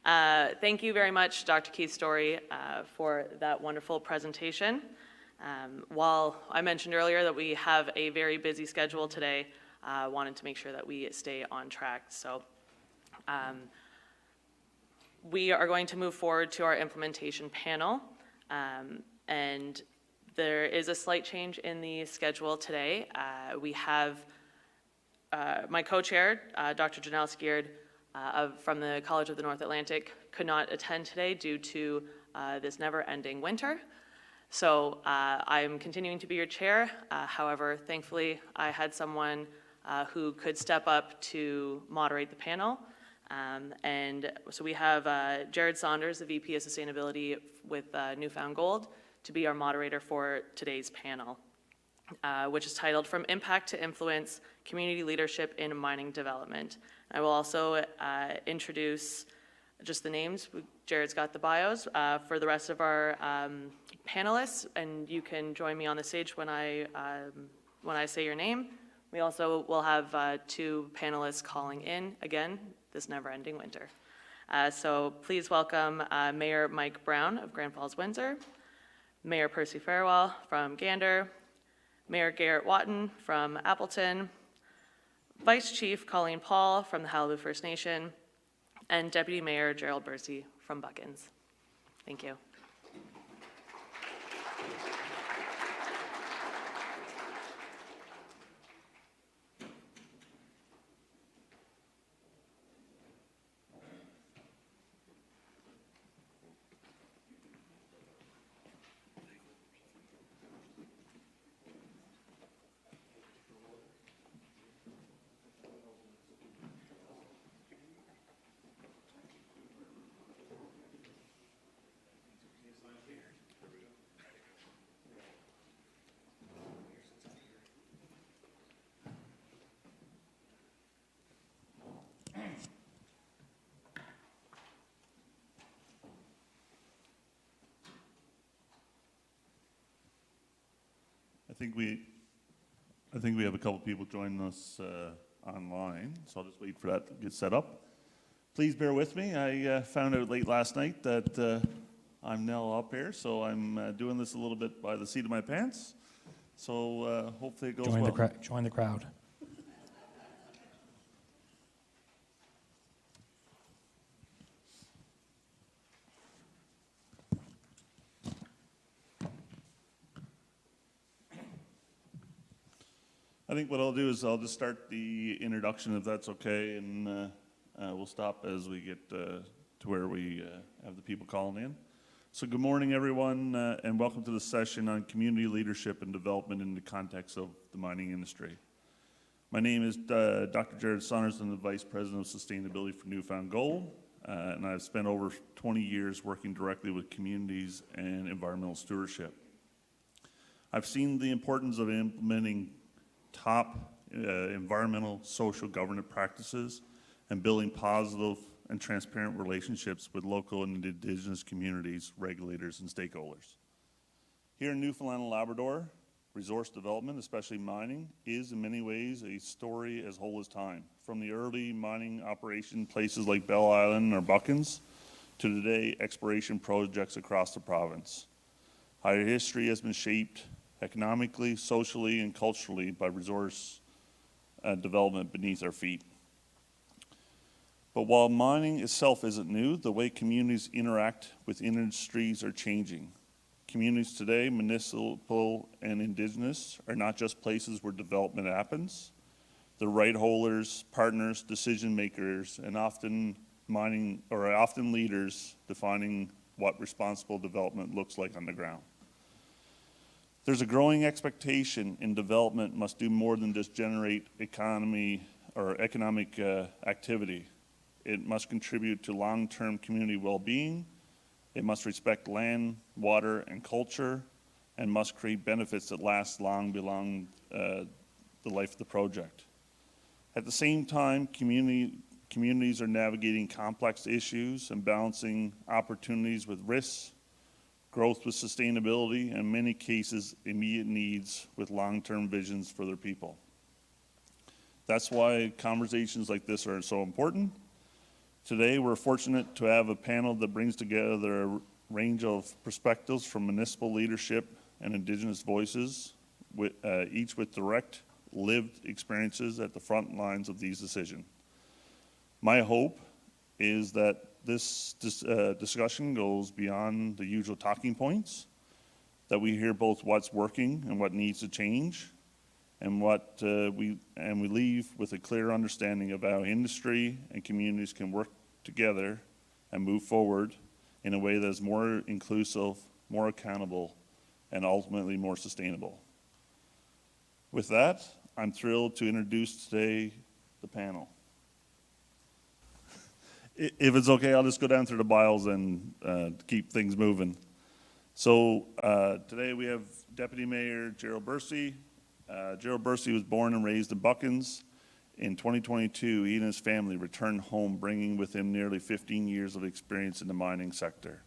Thank you very much, Dr. Keith Story, for that wonderful presentation. While I mentioned earlier that we have a very busy schedule today, I wanted to make sure that we stay on track. So we are going to move forward to our implementation panel. And there is a slight change in the schedule today. We have my co-chair, Dr. Janelle Skierd, from the College of the North Atlantic, could not attend today due to this never-ending winter. So I'm continuing to be your chair. However, thankfully, I had someone who could step up to moderate the panel. And so we have Gerald Saunders, the VP of Sustainability with Newfound Gold, to be our moderator for today's panel, which is titled From Impact to Influence, Community Leadership in Mining Development. I will also introduce just the names. Jared's got the bios for the rest of our panelists, and you can join me on the stage when I say your name. We also will have two panelists calling in, again, this never-ending winter. So please welcome Mayor Mike Browne of Grand Falls-Windsor, Mayor Percy Farwell from Gander, Mayor Garrett Watton from Appleton, Vice Chief Colleen Paul from the Qalipu First Nation, and Deputy Mayor Gerald Bursey from Buchans. Thank you. I think we have a couple people joining us online, so I'll just wait for that to get set up. Please bear with me. I found out late last night that I'm now up here, so I'm doing this a little bit by the seat of my pants. So hopefully it goes well. Join the crowd. I think what I'll do is I'll just start the introduction if that's okay, and we'll stop as we get to where we have the people calling in. So good morning, everyone, and welcome to the session on community leadership and development in the context of the mining industry. My name is Dr. Gerald Saunders. I'm the Vice President of Sustainability for Newfound Gold, and I've spent over 20 years working directly with communities and environmental stewardship. I've seen the importance of implementing top environmental, social governance practices and building positive and transparent relationships with local and Indigenous communities, regulators, and stakeholders. Here in Newfoundland and Labrador, resource development, especially mining, is in many ways a story as old as time. From the early mining operation places like Bell Island or Buchans to today exploration projects across the province. Our history has been shaped economically, socially, and culturally by resource development beneath our feet. But while mining itself isn't new, the way communities interact with industries are changing. Communities today, municipal and Indigenous, are not just places where development happens. They're right holders, partners, decision makers, and often leaders defining what responsible development looks like on the ground. There's a growing expectation in development must do more than just generate economic activity. It must contribute to long-term community well-being. It must respect land, water, and culture, and must create benefits that last long beyond the life of the project. At the same time, communities are navigating complex issues and balancing opportunities with risks, growth with sustainability, and in many cases, immediate needs with long-term visions for their people. That's why conversations like this are so important. Today, we're fortunate to have a panel that brings together a range of perspectives from municipal leadership and Indigenous voices, each with direct lived experiences at the front lines of these decisions. My hope is that this discussion goes beyond the usual talking points, that we hear both what's working and what needs to change, and we leave with a clear understanding of how industry and communities can work together and move forward in a way that is more inclusive, more accountable, and ultimately more sustainable. With that, I'm thrilled to introduce today the panel. If it's okay, I'll just go down through the bios and keep things moving. So today we have Deputy Mayor Gerald Bursey. Gerald Bursey was born and raised in Buchans. In 2022, he and his family returned home, bringing with him nearly 15 years of experience in the mining sector.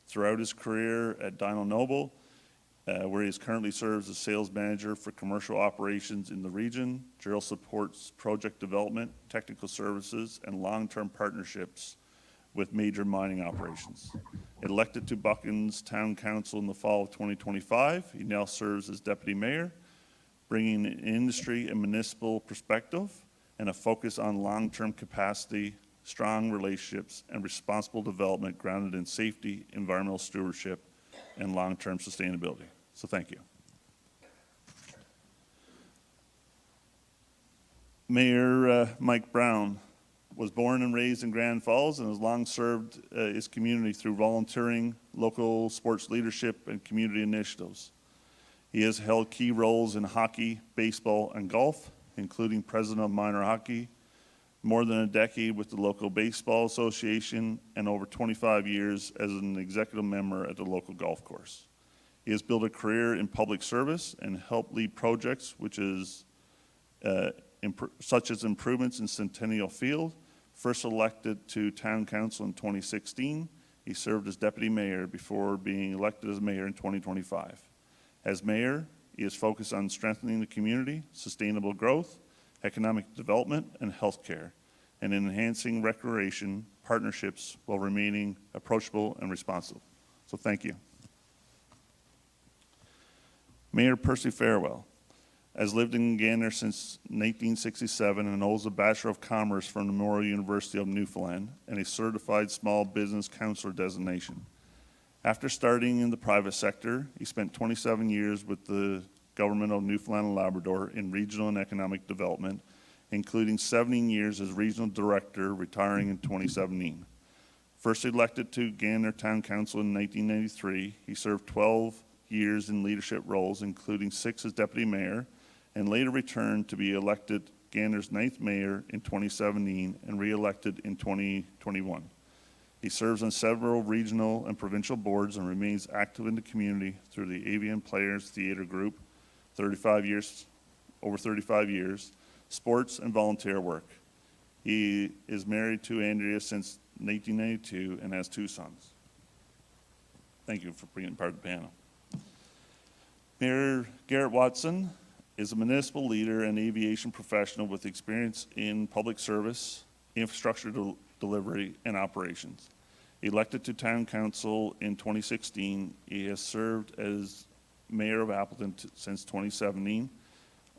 Throughout his career at Dyno Nobel, where he currently serves as sales manager for commercial operations in the region, Gerald supports project development, technical services, and long-term partnerships with major mining operations. Elected to Buchans Town Council in the fall of 2025, he now serves as deputy mayor, bringing an industry and municipal perspective and a focus on long-term capacity, strong relationships, and responsible development grounded in safety, environmental stewardship, and long-term sustainability. So thank you. Mayor Mike Browne was born and raised in Grand Falls and has long served his community through volunteering, local sports leadership, and community initiatives. He has held key roles in hockey, baseball, and golf, including president of minor hockey, more than a decade with the local baseball association, and over 25 years as an executive member at the local golf course. He has built a career in public service and helped lead projects such as improvements in Centennial Field. First elected to town council in 2016, he served as deputy mayor before being elected as mayor in 2025. As mayor, he is focused on strengthening the community, sustainable growth, economic development, and healthcare, and enhancing recreation partnerships while remaining approachable and responsive. So thank you. Mayor Percy Farwell has lived in Gander since 1967 and holds a Bachelor of Commerce from the Memorial University of Newfoundland and a Certified Small Business Counselor designation. After starting in the private sector, he spent 27 years with the Government of Newfoundland and Labrador in regional and economic development, including 17 years as regional director, retiring in 2017. First elected to Gander Town Council in 1993, he served 12 years in leadership roles, including 6 as deputy mayor, and later returned to be elected Gander's 9th mayor in 2017 and re-elected in 2021. He serves on several regional and provincial boards and remains active in the community through the Avian Players Theatre Group, over 35 years, sports and volunteer work. He is married to Andrea since 1992 and has 2 sons. Thank you for being part of the panel. Mayor Garrett Watson is a municipal leader and aviation professional with experience in public service, infrastructure delivery, and operations. Elected to town council in 2016, he has served as mayor of Appleton since 2017.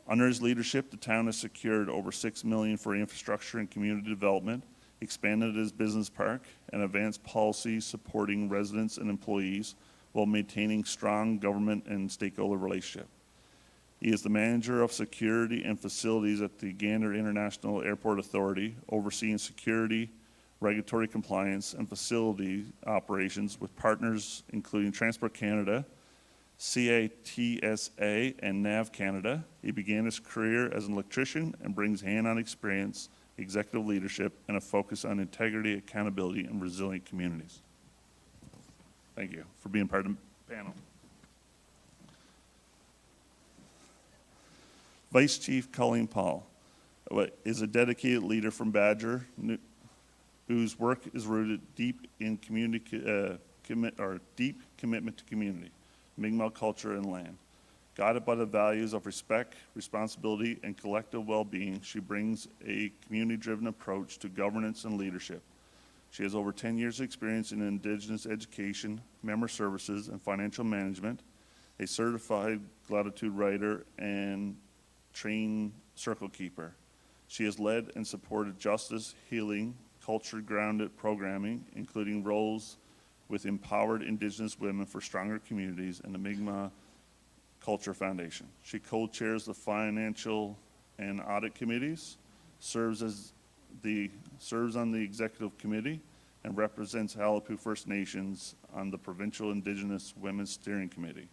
Under his leadership, the town has secured over $6 million for infrastructure and community development, expanded his business park, and advanced policies supporting residents and employees while maintaining strong government and stakeholder relationship. He is the manager of security and facilities at the Gander International Airport Authority, overseeing security, regulatory compliance, and facility operations with partners including Transport Canada, CATSA, and NAV Canada. He began his career as an electrician and brings hand-on experience, executive leadership, and a focus on integrity, accountability, and resilient communities. Thank you for being part of the panel. Vice Chief Colleen is a dedicated leader from Badger, whose work is rooted deep in deep commitment to community, Mi'kmaq culture, and land. Guided by the values of respect, responsibility, and collective well-being, she brings a community-driven approach to governance and leadership. She has over 10 years' experience in Indigenous education, member services, and financial management, a certified gratitude writer, and trained circle keeper. She has led and supported justice, healing, culture-grounded programming, including roles with Empowered Indigenous Women for Stronger Communities and the Mi'kmaq Culture Foundation. She co-chairs the financial and audit committees, serves on the executive committee, and represents Qalipu First Nations on the Provincial Indigenous Women's Steering Committee.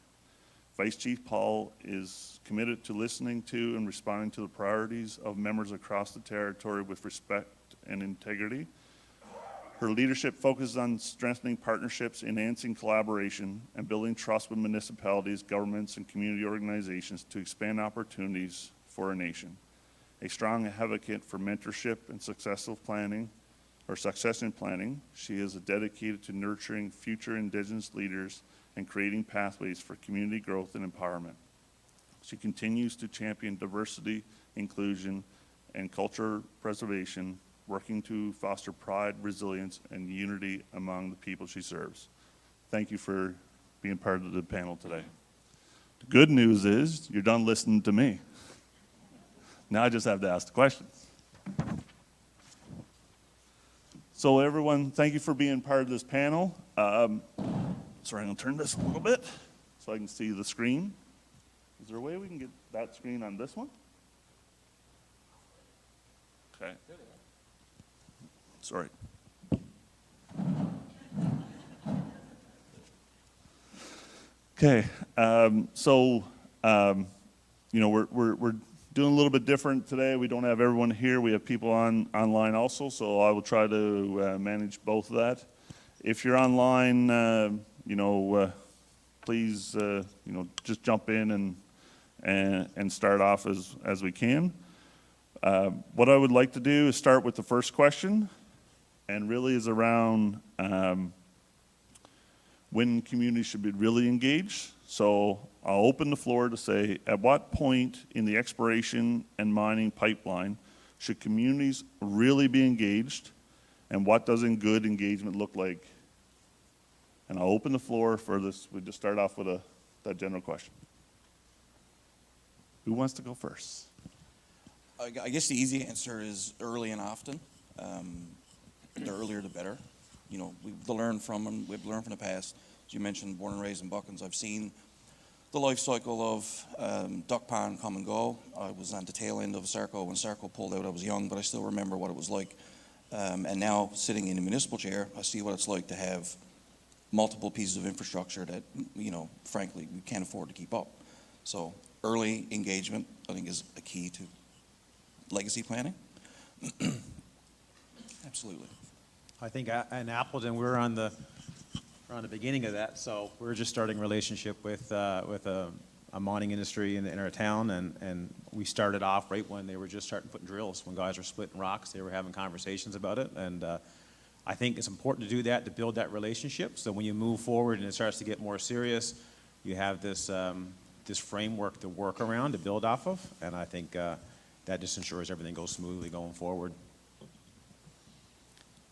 Vice Chief Paul is committed to listening to and responding to the priorities of members across the territory with respect and integrity. Her leadership focuses on strengthening partnerships, enhancing collaboration, and building trust with municipalities, governments, and community organizations to expand opportunities for our nation. A strong advocate for mentorship and succession planning, she is dedicated to nurturing future Indigenous leaders and creating pathways for community growth and empowerment. She continues to champion diversity, inclusion, and culture preservation, working to foster pride, resilience, and unity among the people she serves. Thank you for being part of the panel today. The good news is you're done listening to me. Now I just have to ask the questions. So everyone, thank you for being part of this panel. Sorry, I'm gonna turn this a little bit so I can see the screen. Is there a way we can get that screen on this one? Okay. Sorry. Okay, you know, we're doing a little bit different today. We don't have everyone here. We have people online also, so I will try to manage both of that. If you're online, please, just jump in and start off as we can. What I would like to do is start with the first question, and really is around when communities should be really engaged. So I'll open the floor to say, at what point in the exploration and mining pipeline should communities really be engaged, and what does good engagement look like? And I'll open the floor for this. We just start off with that general question. Who wants to go first? I guess the easy answer is early and often. The earlier the better. You know, we've learned from the past. As you mentioned, born and raised in Buchans, I've seen the life cycle of duck pond come and go. I was on the tail end of a circle. When circle pulled out, I was young, but I still remember what it was like. And now, sitting in a municipal chair, I see what it's like to have multiple pieces of infrastructure that, frankly, we can't afford to keep up. So early engagement, I think, is a key to legacy planning. Absolutely. I think in Appleton, we're on the beginning of that. So we're just starting a relationship with a mining industry in our town, and we started off right when they were just starting putting drills. When guys were splitting rocks, they were having conversations about it, and I think it's important to do that, to build that relationship. So when you move forward and it starts to get more serious, you have this framework to work around, to build off of, and I think that just ensures everything goes smoothly going forward.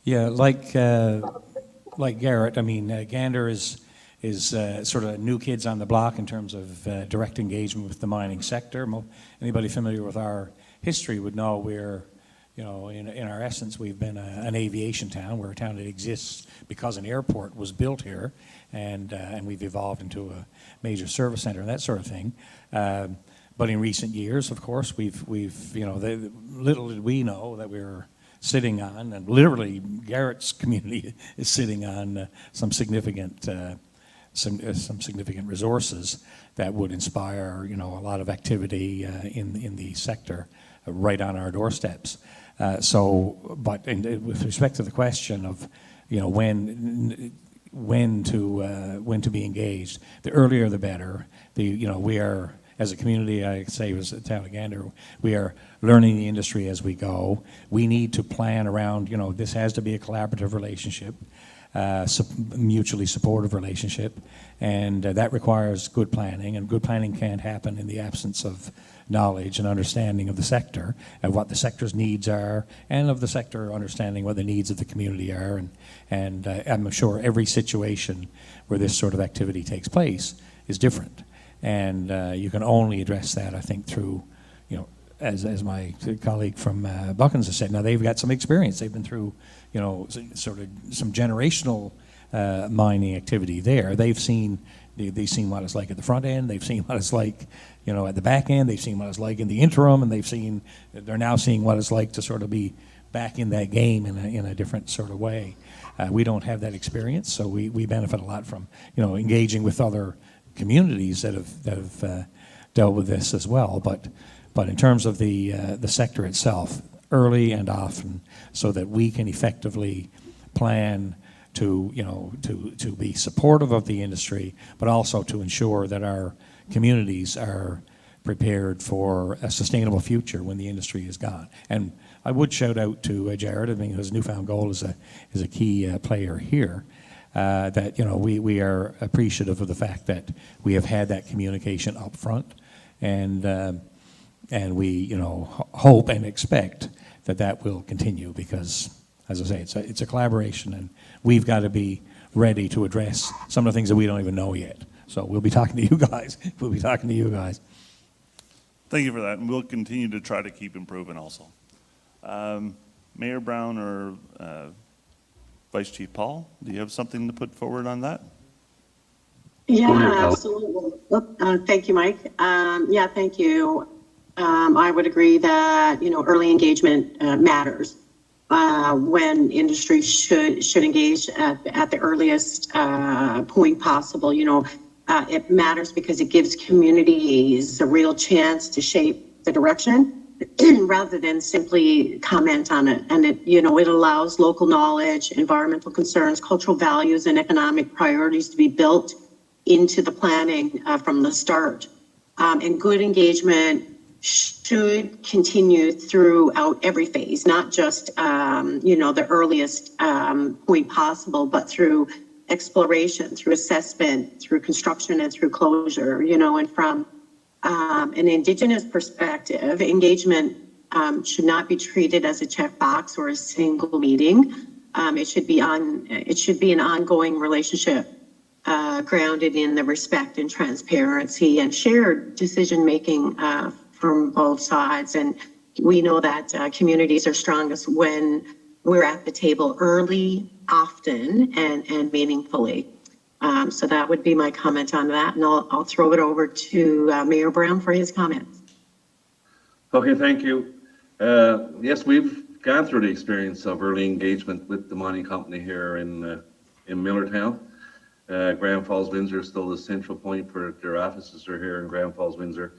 Yeah, like Garrett, I mean, Gander is sort of new kids on the block in terms of direct engagement with the mining sector. Anybody familiar with our history would know we're, in our essence, we've been an aviation town. We're a town that exists because an airport was built here, and we've evolved into a major service center and that sort of thing. But in recent years, of course, we've little did we know that we were sitting on, and literally Garrett's community is sitting on some significant resources that would inspire a lot of activity in the sector right on our doorsteps. But with respect to the question of when to be engaged, the earlier the better. We are, as a community, I say as a town of Gander, we are learning the industry as we go. We need to plan around, this has to be a collaborative relationship, mutually supportive relationship, and that requires good planning, and good planning can't happen in the absence of knowledge and understanding of the sector, of what the sector's needs are, and of the sector understanding what the needs of the community are. And I'm sure every situation where this sort of activity takes place is different. And you can only address that, I think, through, you know, as my colleague from Buchans has said, now they've got some experience. They've been through, you know, sort of some generational mining activity there. They've seen what it's like at the front end. They've seen what it's like, you know, at the back end. They've seen what it's like in the interim, and they're now seeing what it's like to sort of be back in that game in a different sort of way. We don't have that experience, so we benefit a lot from, you know, engaging with other communities that have dealt with this as well. But in terms of the sector itself, early and often, so that we can effectively plan to, you know, to be supportive of the industry, but also to ensure that our communities are prepared for a sustainable future when the industry is gone. And I would shout out to Gerald, I mean, his Newfound Gold is a key player here, that, you know, we are appreciative of the fact that we have had that communication up front, and we, you know, hope and expect that will continue, because, as I say, it's a collaboration, and we've got to be ready to address some of the things that we don't even know yet. So we'll be talking to you guys. Thank you for that, and we'll continue to try to keep improving also. Mayor Browne or Vice Chief Paul, do you have something to put forward on that? Yeah, absolutely. Thank you, Mike. Yeah, thank you. I would agree that, you know, early engagement matters when industry should engage at the earliest point possible. You know, it matters because it gives communities a real chance to shape the direction rather than simply comment on it. And it, you know, it allows local knowledge, environmental concerns, cultural values, and economic priorities to be built into the planning from the start. And good engagement should continue throughout every phase, not just, you know, the earliest point possible, but through exploration, through assessment, through construction, and through closure, you know. And from an Indigenous perspective, engagement should not be treated as a checkbox or a single meeting. It should be an ongoing relationship grounded in the respect and transparency and shared decision-making from both sides. And we know that communities are strongest when we're at the table early, often, and meaningfully. So that would be my comment on that, and I'll throw it over to Mayor Browne for his comments. Okay, thank you. Yes, we've gone through the experience of early engagement with the mining company here in Millertown. Grand Falls-Windsor is still the central point for their offices are here in Grand Falls-Windsor.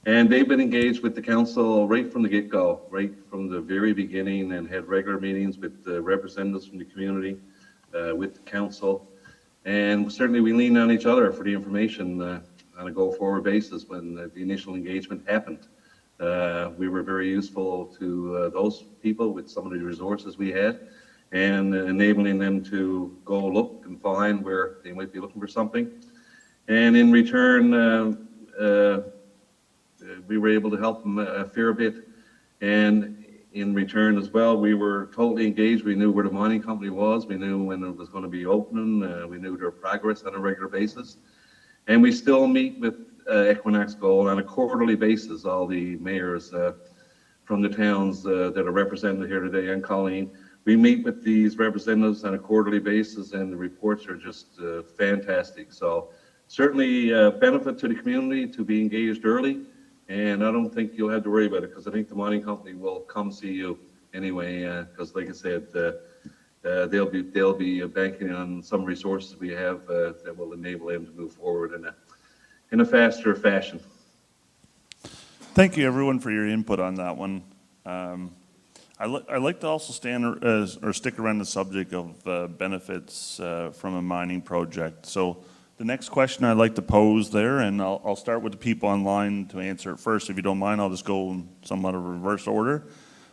And they've been engaged with the council right from the get-go, right from the very beginning, and had regular meetings with the representatives from the community, with the council. And certainly we lean on each other for the information on a go-forward basis when the initial engagement happened. We were very useful to those people with some of the resources we had, and enabling them to go look and find where they might be looking for something. And in return, we were able to help them a fair bit. And in return as well, we were totally engaged. We knew where the mining company was. We knew when it was going to be opening. We knew their progress on a regular basis. And we still meet with Equinox Gold on a quarterly basis, all the mayors from the towns that are represented here today, and Colleen. We meet with these representatives on a quarterly basis, and the reports are just fantastic. So certainly benefit to the community to be engaged early. And I don't think you'll have to worry about it, because I think the mining company will come see you anyway. Because like I said, they'll be banking on some resources we have that will enable them to move forward in a faster fashion. Thank you, everyone, for your input on that one. I'd like to also stick around the subject of benefits from a mining project. So the next question I'd like to pose there, and I'll start with the people online to answer it first. If you don't mind, I'll just go in somewhat of a reverse order.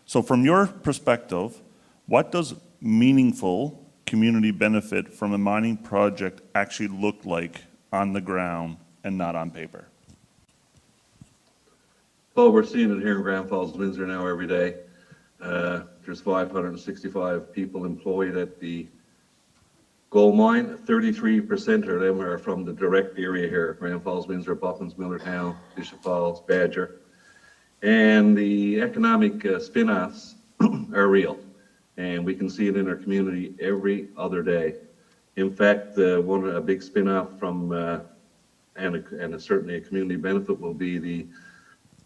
So from your perspective, what does meaningful community benefit from a mining project actually look like on the ground and not on paper? Well, we're seeing it here in Grand Falls-Windsor now every day. There's 565 people employed at the gold mine. 33% of them are from the direct area here, Grand Falls-Windsor, Buchans, Millertown, Bishop Falls, Badger. And the economic spin-offs are real. And we can see it in our community every other day. In fact, a big spin-off from, and certainly a community benefit will be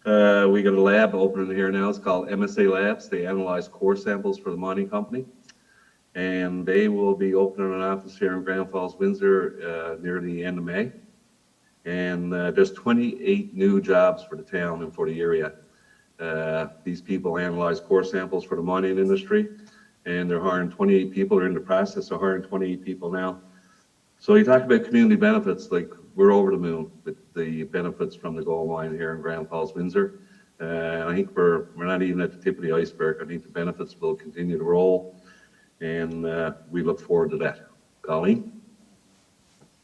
we got a lab opening here now. It's called MSA Labs. They analyze core samples for the mining company. And they will be opening an office here in Grand Falls-Windsor near the end of May. And there's 28 new jobs for the town and for the area. These people analyze core samples for the mining industry, and they're hiring 28 people. They're in the process of hiring 28 people now. So you talk about community benefits, like we're over the moon with the benefits from the gold mine here in Grand Falls-Windsor. I think we're not even at the tip of the iceberg. I think the benefits will continue to roll, and we look forward to that. Colleen?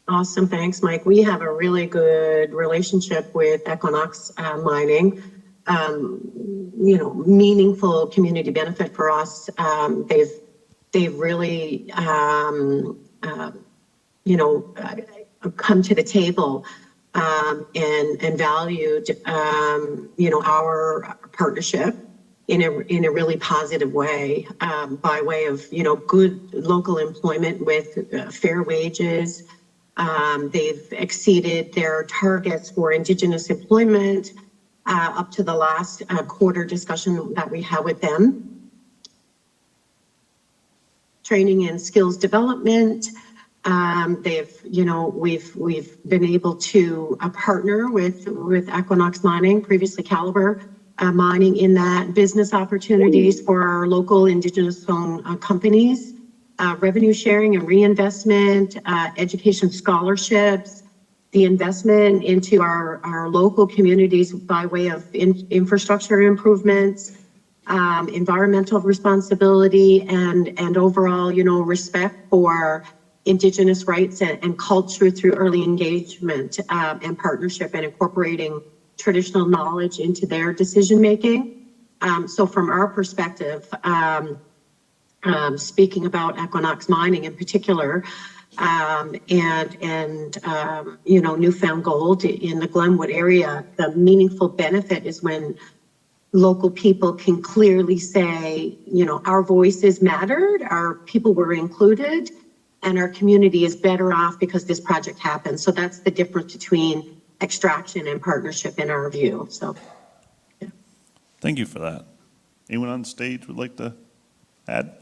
Awesome, thanks, Mike. We have a really good relationship with Equinox Mining. Meaningful community benefit for us. They've really, come to the table and valued, our partnership in a really positive way, by way of, good local employment with fair wages. They've exceeded their targets for Indigenous employment up to the last quarter discussion that we had with them. Training and skills development. We've been able to partner with Equinox Mining, previously Caliber Mining, in that business opportunities for our local Indigenous-owned companies, revenue sharing and reinvestment, education scholarships, the investment into our local communities by way of infrastructure improvements, environmental responsibility, and overall, respect for Indigenous rights and culture through early engagement and partnership, and incorporating traditional knowledge into their decision making. So from our perspective, speaking about Equinox Mining in particular, newfound gold in the Glenwood area, the meaningful benefit is when local people can clearly say, our voices mattered, our people were included, and our community is better off because this project happened. So that's the difference between extraction and partnership in our view. So, yeah. Thank you for that. Anyone on stage would like to add?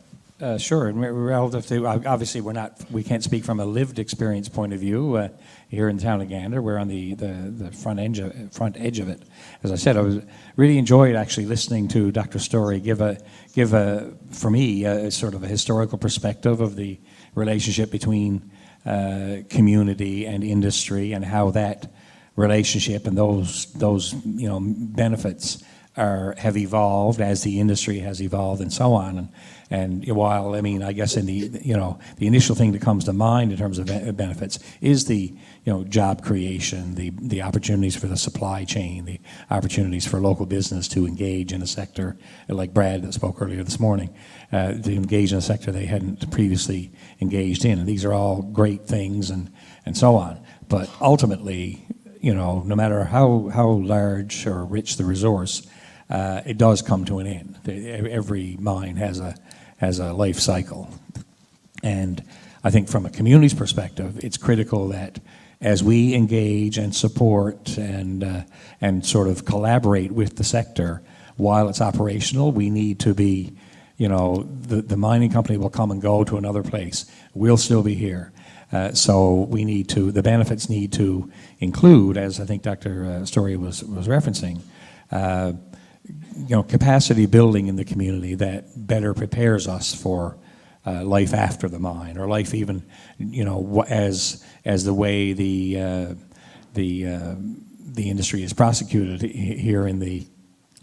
Sure, and relative to, obviously we can't speak from a lived experience point of view here in the town of Gander. We're on the front edge of it. As I said, I really enjoyed actually listening to Dr. Story give for me, a sort of a historical perspective of the relationship between community and industry, and how that relationship and those benefits have evolved as the industry has evolved and so on. And while, I guess in the initial thing that comes to mind in terms of benefits is the, job creation, the opportunities for the supply chain, the opportunities for local business to engage in a sector like Brad that spoke earlier this morning, to engage in a sector they hadn't previously engaged in. And these are all great things and so on. But ultimately, no matter how large or rich the resource, it does come to an end. Every mine has a life cycle. And I think from a community's perspective, it's critical that as we engage and support and sort of collaborate with the sector while it's operational, we need to be, the mining company will come and go to another place. We'll still be here. So the benefits need to include, as I think Dr. Story was referencing, capacity building in the community that better prepares us for life after the mine, or life even, as the way the industry is prosecuted here in the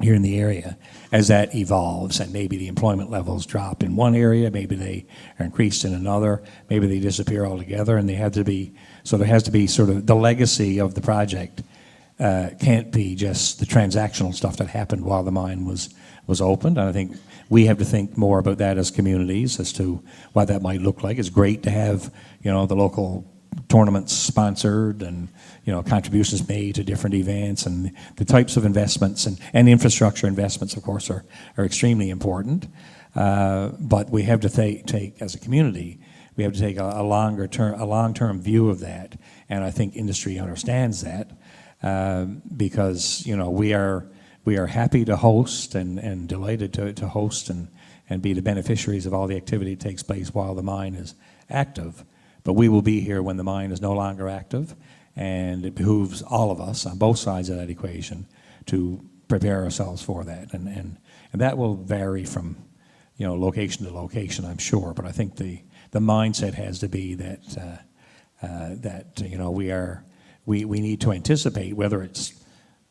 area, as that evolves, and maybe the employment levels drop in one area, maybe they are increased in another, maybe they disappear altogether, and there has to be sort of the legacy of the project can't be just the transactional stuff that happened while the mine was opened. And I think we have to think more about that as communities as to what that might look like. It's great to have, the local tournaments sponsored and, contributions made to different events, and the types of investments and infrastructure investments, of course, are extremely important. But we have to take, as a community, we have to take a long-term view of that. And I think industry understands that because, we are happy to host and delighted to host and be the beneficiaries of all the activity that takes place while the mine is active. But we will be here when the mine is no longer active, and it behooves all of us on both sides of that equation to prepare ourselves for that. And that will vary from, location to location, I'm sure. But I think the mindset has to be that we need to anticipate, whether it's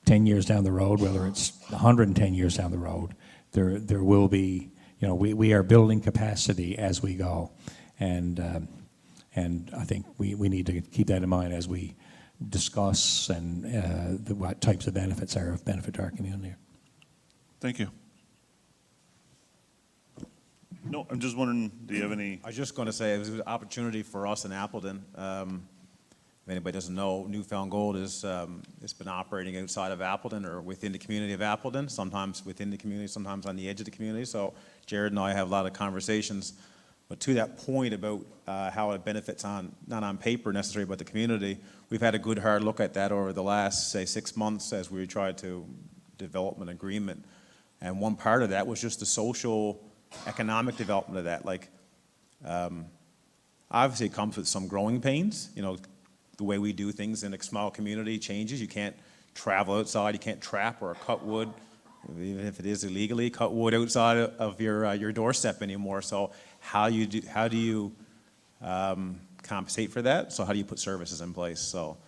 10 years down the road, whether it's 110 years down the road, there will be, we are building capacity as we go. And I think we need to keep that in mind as we discuss and what types of benefits are of benefit to our community. Thank you. No, I'm just wondering, do you have any? I was just going to say, it was an opportunity for us in Appleton. If anybody doesn't know, Newfound Gold it's been operating outside of Appleton or within the community of Appleton, sometimes within the community, sometimes on the edge of the community. So Gerald and I have a lot of conversations. But to that point about how it benefits not on paper necessarily, but the community, we've had a good hard look at that over the last, say, 6 months as we tried to develop an agreement. And one part of that was just the social, economic development of that. Like, obviously it comes with some growing pains. The way we do things in a small community changes. You can't travel outside, you can't trap or cut wood, even if it is illegally, cut wood outside of your doorstep anymore. So how do you compensate for that? So how do you put services in place? So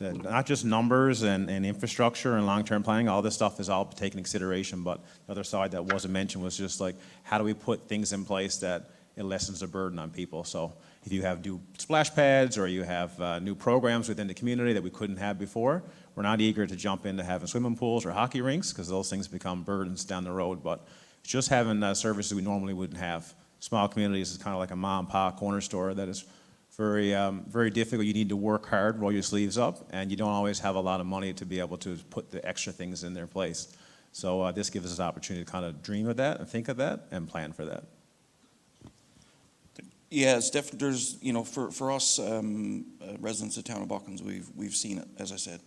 not just numbers and infrastructure and long-term planning, all this stuff is all taken into consideration, but the other side that wasn't mentioned was just like, how do we put things in place that it lessens the burden on people? So if you have new splash pads or you have new programs within the community that we couldn't have before, we're not eager to jump into having swimming pools or hockey rinks because those things become burdens down the road. But just having services we normally wouldn't have. Small communities is kind of like a mom and pop corner store that is very, very difficult. You need to work hard, roll your sleeves up, and you don't always have a lot of money to be able to put the extra things in their place. So this gives us an opportunity to kind of dream of that and think of that and plan for that. Yeah, it's definitely, there's, for us residents of the town of Buchans, we've seen it, as I said,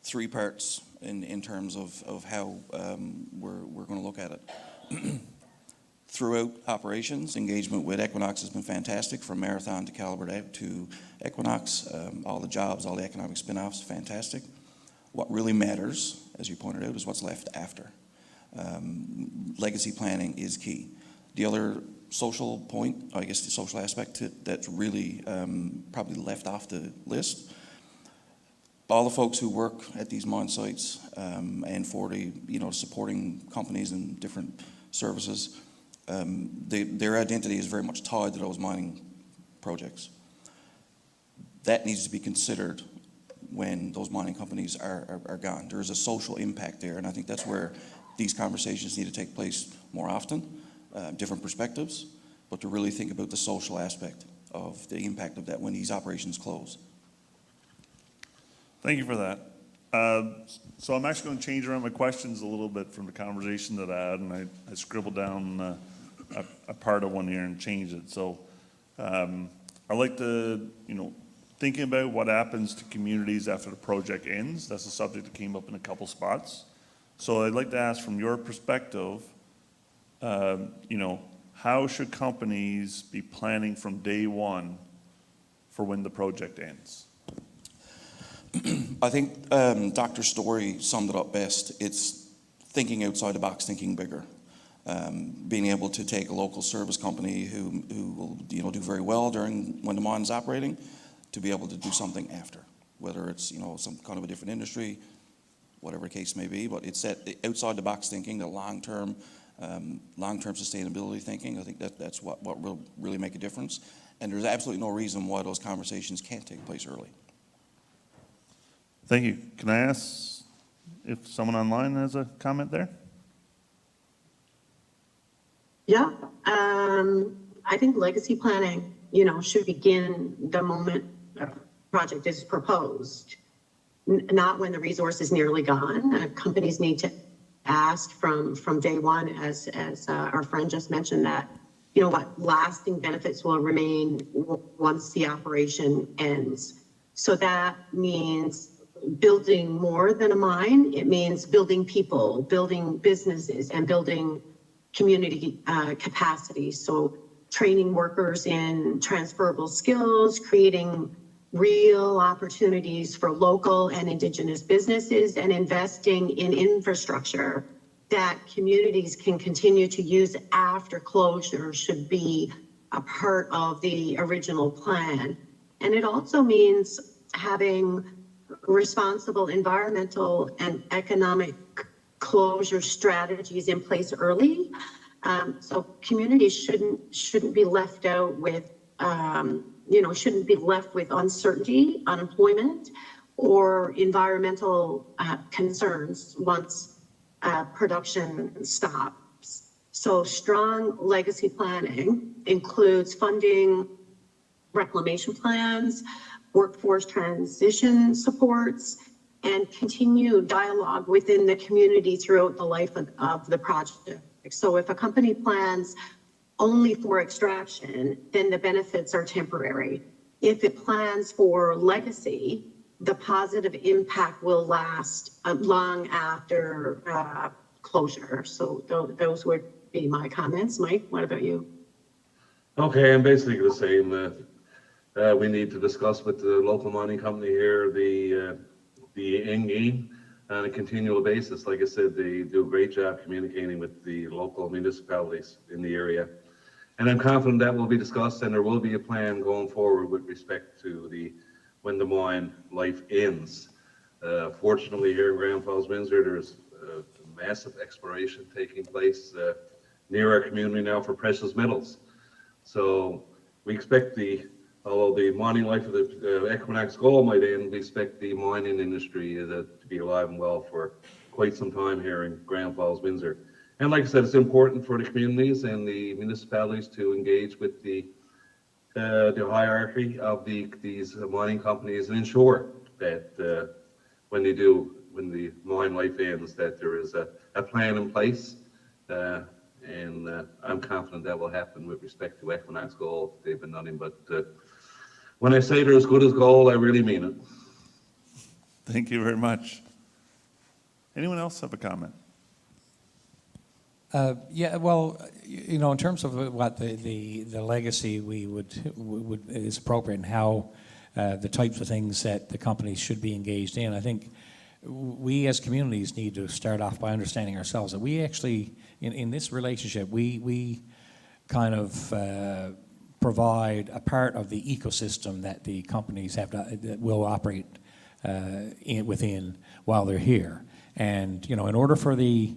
3 parts in terms of how we're going to look at it. Throughout operations, engagement with Equinox has been fantastic, from Marathon to Calibre to Equinox. All the jobs, all the economic spin-offs, fantastic. What really matters, as you pointed out, is what's left after. Legacy planning is key. The other social point, I guess the social aspect that's really probably left off the list, all the folks who work at these mine sites and for the supporting companies and different services, their identity is very much tied to those mining projects. That needs to be considered when those mining companies are gone. There is a social impact there, and I think that's where these conversations need to take place more often. Different perspectives, but to really think about the social aspect of the impact of that when these operations close. Thank you for that. So I'm actually going to change around my questions a little bit from the conversation that I had, and I scribbled down a part of one here and changed it. So I like to, thinking about what happens to communities after the project ends. That's a subject that came up in a couple spots. So I'd like to ask, from your perspective, how should companies be planning from day one for when the project ends? I think Dr. Story summed it up best. It's thinking outside the box, thinking bigger. Being able to take a local service company who will do very well when the mine's operating, to be able to do something after, whether it's some kind of a different industry, whatever the case may be. But it's that outside the box thinking, the long-term sustainability thinking. I think that's what will really make a difference. And there's absolutely no reason why those conversations can't take place early. Thank you. Can I ask if someone online has a comment there? Yeah, I think legacy planning, should begin the moment a project is proposed, not when the resource is nearly gone. Companies need to ask from day one, as our friend just mentioned, that, what lasting benefits will remain once the operation ends. So that means building more than a mine. It means building people, building businesses, and building community capacity. So training workers in transferable skills, creating real opportunities for local and Indigenous businesses, and investing in infrastructure that communities can continue to use after closure should be a part of the original plan. And it also means having responsible environmental and economic closure strategies in place early. So communities shouldn't be left out with, shouldn't be left with uncertainty, unemployment, or environmental concerns once production stops. So strong legacy planning includes funding reclamation plans, workforce transition supports, and continued dialogue within the community throughout the life of the project. So if a company plans only for extraction, then the benefits are temporary. If it plans for legacy, the positive impact will last long after closure. So those would be my comments. Mike, what about you? Okay, I'm basically the same. We need to discuss with the local mining company here the end game on a continual basis. Like I said, they do a great job communicating with the local municipalities in the area. And I'm confident that will be discussed, and there will be a plan going forward with respect to when the mine life ends. Fortunately, here in Grand Falls-Windsor, there's massive exploration taking place near our community now for precious metals. So we expect although the mining life of the Equinox Gold might end, we expect the mining industry to be alive and well for quite some time here in Grand Falls-Windsor. And like I said, it's important for the communities and the municipalities to engage with the hierarchy of these mining companies and ensure that when the mine life ends, that there is a plan in place. And I'm confident that will happen with respect to Equinox Gold. They've been nothing but when I say they're as good as gold, I really mean it. Thank you very much. Anyone else have a comment? Yeah, well, in terms of what the legacy is appropriate and how the types of things that the companies should be engaged in, I think we as communities need to start off by understanding ourselves that we actually, in this relationship, we kind of provide a part of the ecosystem that the companies that will operate within while they're here. And, in order for the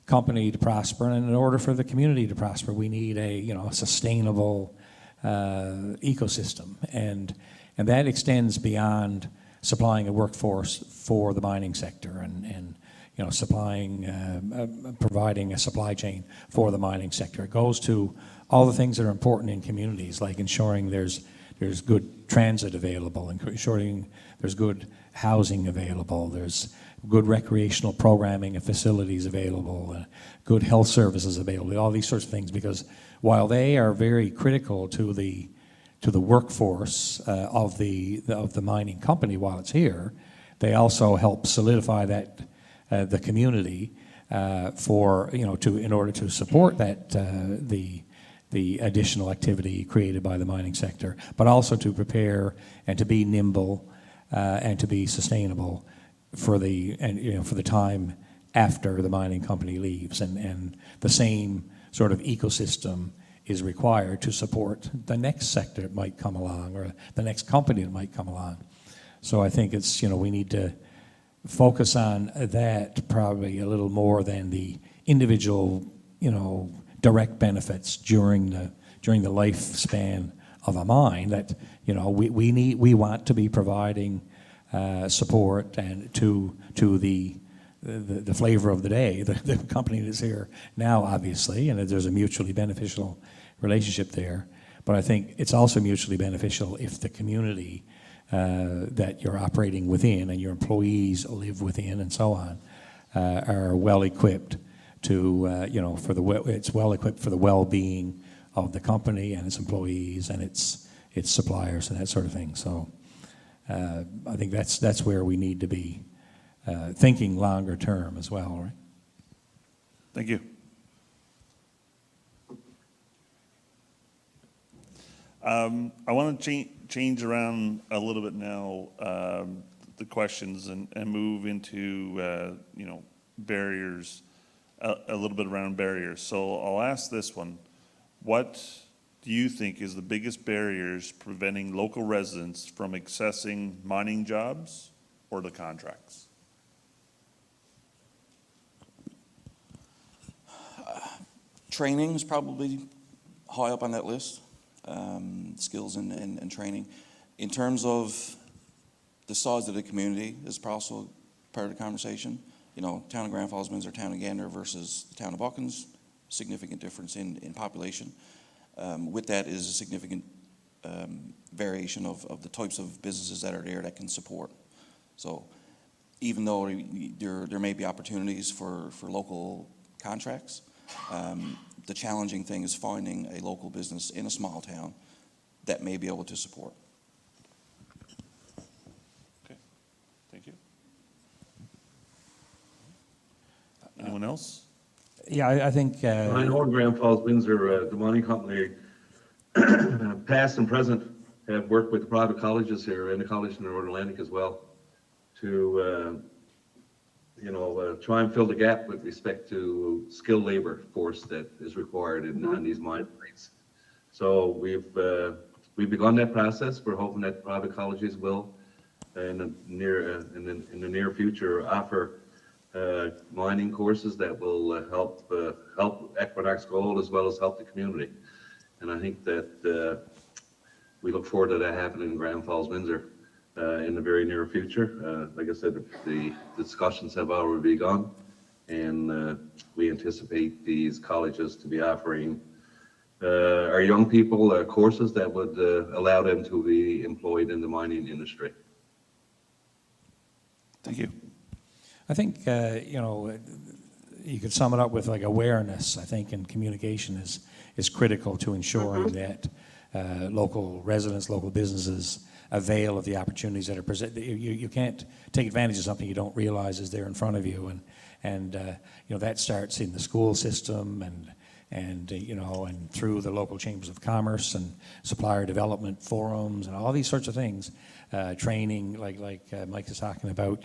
company to prosper and in order for the community to prosper, we need a sustainable ecosystem. And that extends beyond supplying a workforce for the mining sector and providing a supply chain for the mining sector. It goes to all the things that are important in communities, like ensuring there's good transit available, ensuring there's good housing available, there's good recreational programming and facilities available, good health services available, all these sorts of things, because while they are very critical to the workforce of the mining company while it's here, they also help solidify that the community in order to support that the additional activity created by the mining sector, but also to prepare and to be nimble and to be sustainable for the time after the mining company leaves, and the same sort of ecosystem is required to support the next sector that might come along or the next company that might come along. So I think it's we need to focus on that probably a little more than the individual direct benefits during the lifespan of a mine. That we want to be providing support and to the flavor of the day, the company that's here now, obviously, and there's a mutually beneficial relationship there. But I think it's also mutually beneficial if the community that you're operating within and your employees live within and so on are well equipped to, it's well equipped for the well-being of the company and its employees and its suppliers and that sort of thing. So I think that's where we need to be thinking longer term as well, right? Thank you. I want to change around a little bit now, the questions and move into, barriers, a little bit around barriers. So I'll ask this one. What do you think is the biggest barriers preventing local residents from accessing mining jobs or the contracts? Training is probably high up on that list. Skills and training. In terms of the size of the community is also part of the conversation. Town of Grand Falls-Windsor, town of Gander versus the town of Buchans, significant difference in population. With that is a significant variation of the types of businesses that are there that can support. So even though there may be opportunities for local contracts, the challenging thing is finding a local business in a small town that may be able to support. Okay, thank you. Anyone else? Yeah, I think. I know Grand Falls-Windsor, the mining company, past and present, have worked with the private colleges here and the college in the Northern Atlantic as well to, try and fill the gap with respect to skilled labor force that is required on these mine sites. So we've begun that process. We're hoping that private colleges will, in the near future, offer mining courses that will help Equinox Gold as well as help the community. And I think that we look forward to that happening in Grand Falls-Windsor in the very near future. Like I said, the discussions have already begun, and we anticipate these colleges to be offering our young people courses that would allow them to be employed in the mining industry. Thank you. I think, you could sum it up with like awareness, I think, and communication is critical to ensuring that local residents, local businesses avail of the opportunities that are presented. You can't take advantage of something you don't realize is there in front of you, and that starts in the school system and through the local chambers of commerce and supplier development forums and all these sorts of things. Training, like Mike is talking about,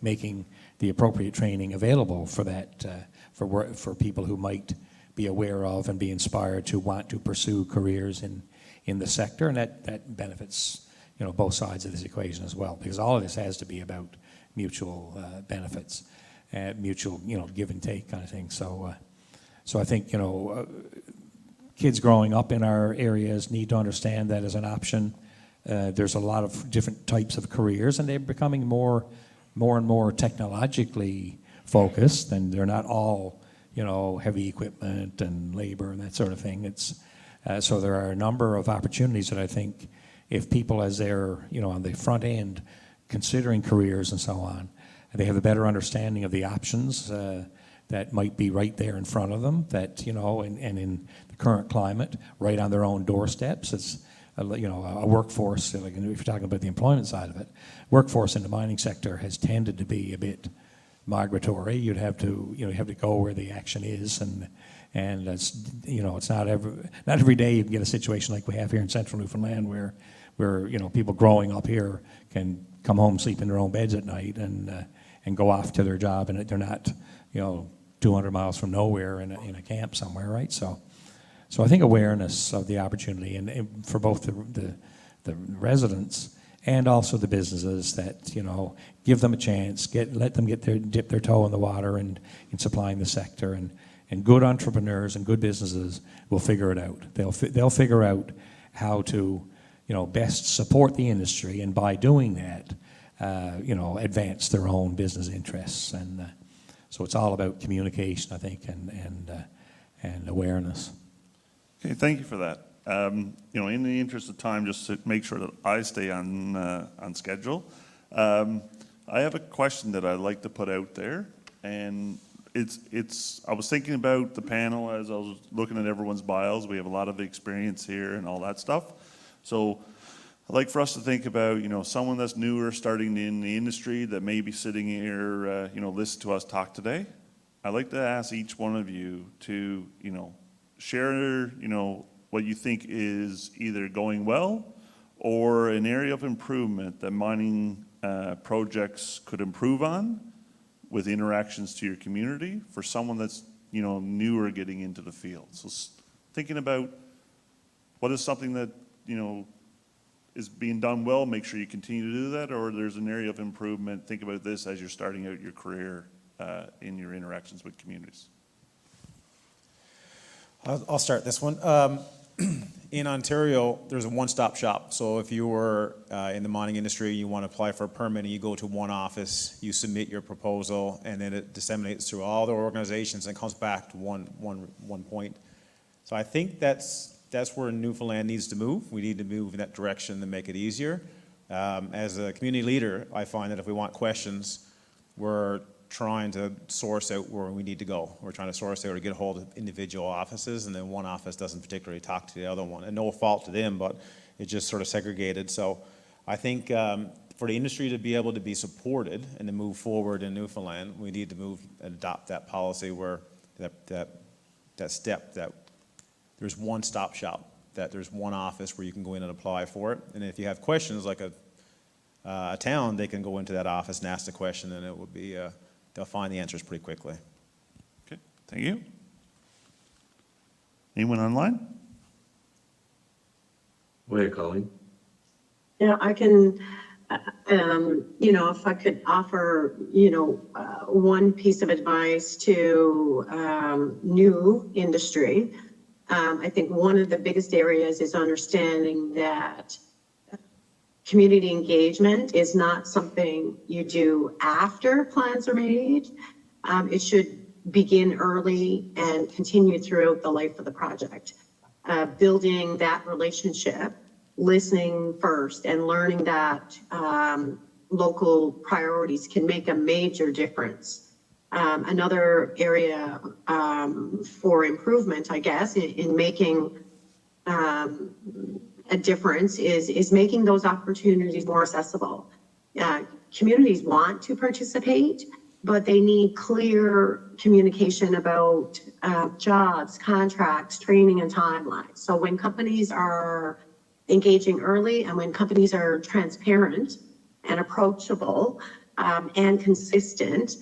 making the appropriate training available for that, for people who might be aware of and be inspired to want to pursue careers in the sector, and that benefits both sides of this equation as well, because all of this has to be about mutual benefits, mutual give and take kind of thing. So I think kids growing up in our areas need to understand that as an option. There's a lot of different types of careers, and they're becoming more and more technologically focused, and they're not all heavy equipment and labor and that sort of thing. So there are a number of opportunities that I think if people, as they're on the front end considering careers and so on, they have a better understanding of the options that might be right there in front of them, that and in the current climate, right on their own doorsteps. It's a workforce, like if you're talking about the employment side of it, workforce in the mining sector has tended to be a bit migratory. You'd have to go where the action is, and it's it's not every day you can get a situation like we have here in central Newfoundland where people growing up here can come home, sleep in their own beds at night, and go off to their job, and they're not 200 miles from nowhere in a camp somewhere, right? So I think awareness of the opportunity, and for both the residents and also the businesses, that give them a chance, let them dip their toe in the water in supplying the sector, and good entrepreneurs and good businesses will figure it out. They'll figure out how to best support the industry, and by doing that, advance their own business interests. And so it's all about communication, I think, and awareness. Okay, thank you for that. In the interest of time, just to make sure that I stay on schedule, I have a question that I'd like to put out there, and I was thinking about the panel as I was looking at everyone's bios. We have a lot of experience here and all that stuff. So I'd like for us to think about, someone that's newer starting in the industry that may be sitting here, listen to us talk today. I'd like to ask each one of you to, share, what you think is either going well or an area of improvement that mining projects could improve on with interactions to your community for someone that's, newer getting into the field. So thinking about what is something that, is being done well, make sure you continue to do that, or there's an area of improvement. Think about this as you're starting out your career in your interactions with communities. I'll start this one. In Ontario, there's a one-stop shop. So if you were in the mining industry, you want to apply for a permit, and you go to one office, you submit your proposal, and then it disseminates through all the organizations and comes back to one point. So I think that's where Newfoundland needs to move. We need to move in that direction to make it easier. As a community leader, I find that if we want questions, we're trying to source out where we need to go. We're trying to source out or get a hold of individual offices, and then one office doesn't particularly talk to the other one. And no fault to them, but it's just sort of segregated. So I think for the industry to be able to be supported and to move forward in Newfoundland, we need to move and adopt that policy where that step that there's one-stop shop, that there's one office where you can go in and apply for it. And if you have questions like a town, they can go into that office and ask the question, and it will be they'll find the answers pretty quickly. Okay, thank you. Anyone online? Go ahead, Colleen. Yeah, I can, if I could offer, one piece of advice to new industry. I think one of the biggest areas is understanding that community engagement is not something you do after plans are made. It should begin early and continue throughout the life of the project. Building that relationship, listening first, and learning that local priorities can make a major difference. Another area for improvement, I guess, in making a difference is making those opportunities more accessible. Communities want to participate, but they need clear communication about jobs, contracts, training, and timelines. So when companies are engaging early and when companies are transparent and approachable and consistent,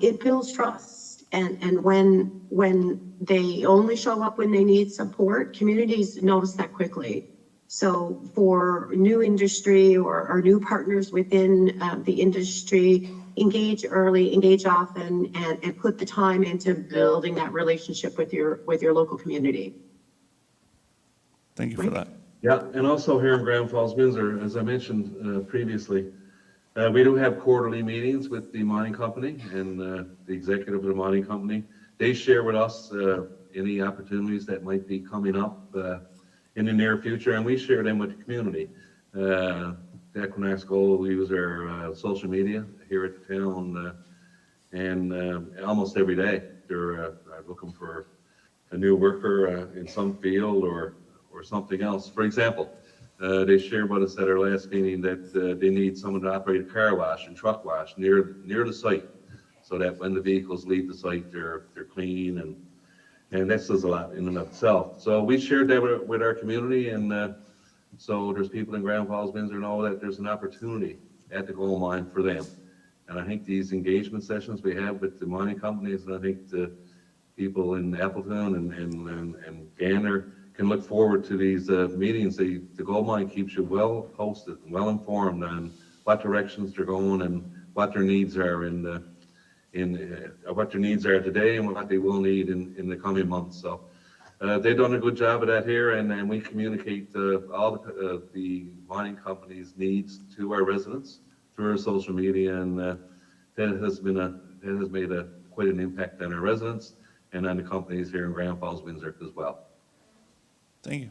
it builds trust. And when they only show up when they need support, communities notice that quickly. So for new industry or new partners within the industry, engage early, engage often, and put the time into building that relationship with your local community. Thank you for that. Yeah, and also here in Grand Falls-Windsor, as I mentioned previously, we do have quarterly meetings with the mining company and the executive of the mining company. They share with us any opportunities that might be coming up in the near future, and we share them with the community. The Equinox Gold, we use our social media here at the town, and almost every day they're looking for a new worker in some field or something else. For example, they shared with us at our last meeting that they need someone to operate a car wash and truck wash near the site, so that when the vehicles leave the site, they're clean, and that says a lot in and of itself. So we shared that with our community, and so there's people in Grand Falls-Windsor know that there's an opportunity at the gold mine for them. And I think these engagement sessions we have with the mining companies, and I think the people in Appleton and Gander can look forward to these meetings. The gold mine keeps you well posted and well informed on what directions they're going and what their needs are what their needs are today and what they will need in the coming months. So they've done a good job of that here, and we communicate all the mining companies' needs to our residents through our social media, and that has made quite an impact on our residents and on the companies here in Grand Falls-Windsor as well. Thank you.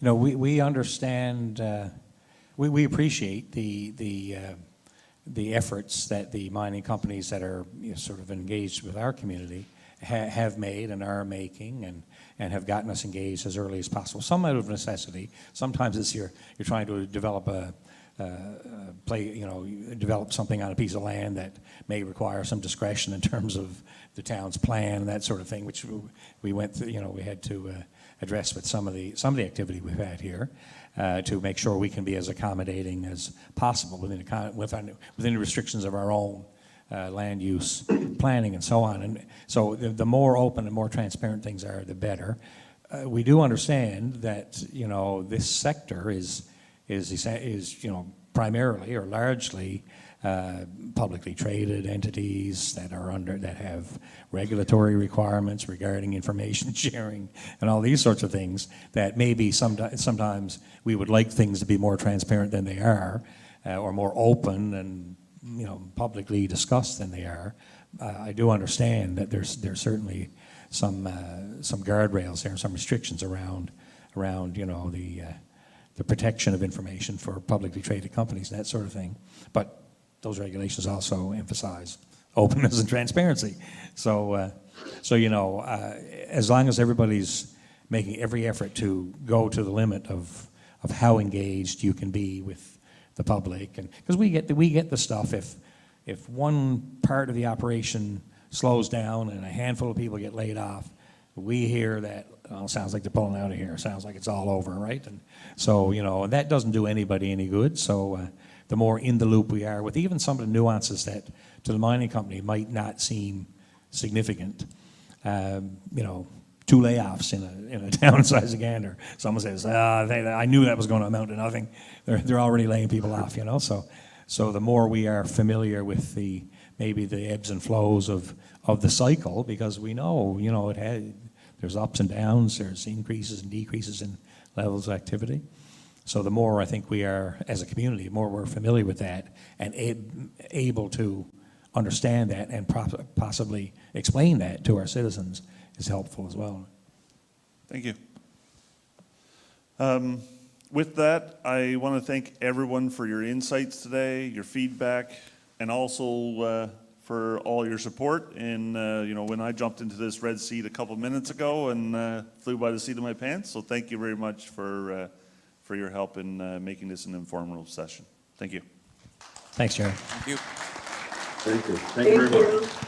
You know, we understand, we appreciate the efforts that the mining companies that are, you know, sort of engaged with our community have made and are making, and have gotten us engaged as early as possible. Some out of necessity. Sometimes it's you're trying to develop develop something on a piece of land that may require some discretion in terms of the town's plan and that sort of thing, which we went through, you know, we had to address with some of the activity we've had here, to make sure we can be as accommodating as possible within the restrictions of our own land use planning and so on. And so the more open and more transparent things are, the better. We do understand that, you know, this sector is you know, primarily or largely publicly traded entities that have regulatory requirements regarding information sharing and all these sorts of things that maybe sometimes we would like things to be more transparent than they are, or more open and, you know, publicly discussed than they are. I do understand that there's certainly some guardrails there and some restrictions around you know, the protection of information for publicly traded companies and that sort of thing. But those regulations also emphasize openness and transparency. So you know, as long as everybody's making every effort to go to the limit of how engaged you can be with the public, and because we get the stuff if one part of the operation slows down and a handful of people get laid off, we hear that, oh, sounds like they're pulling out of here, sounds like it's all over, right? And so, you know, that doesn't do anybody any good. So the more in the loop we are with even some of the nuances that to the mining company might not seem significant, you know, 2 layoffs in a town size of Gander. Someone says, I knew that was going to amount to nothing. They're already laying people off, you know. So the more we are familiar with maybe the ebbs and flows of the cycle, because we know, you know, there's ups and downs, there's increases and decreases in levels of activity. So the more I think we are, as a community, the more we're familiar with that and able to understand that and possibly explain that to our citizens is helpful as well. Thank you. With that, I want to thank everyone for your insights today, your feedback, and also for all your support. And you know, when I jumped into this red seat a couple minutes ago and flew by the seat of my pants, so thank you very much for your help in making this an informative session. Thank you. Thanks, Gerald. Thank you. Thank you. Thank you very much.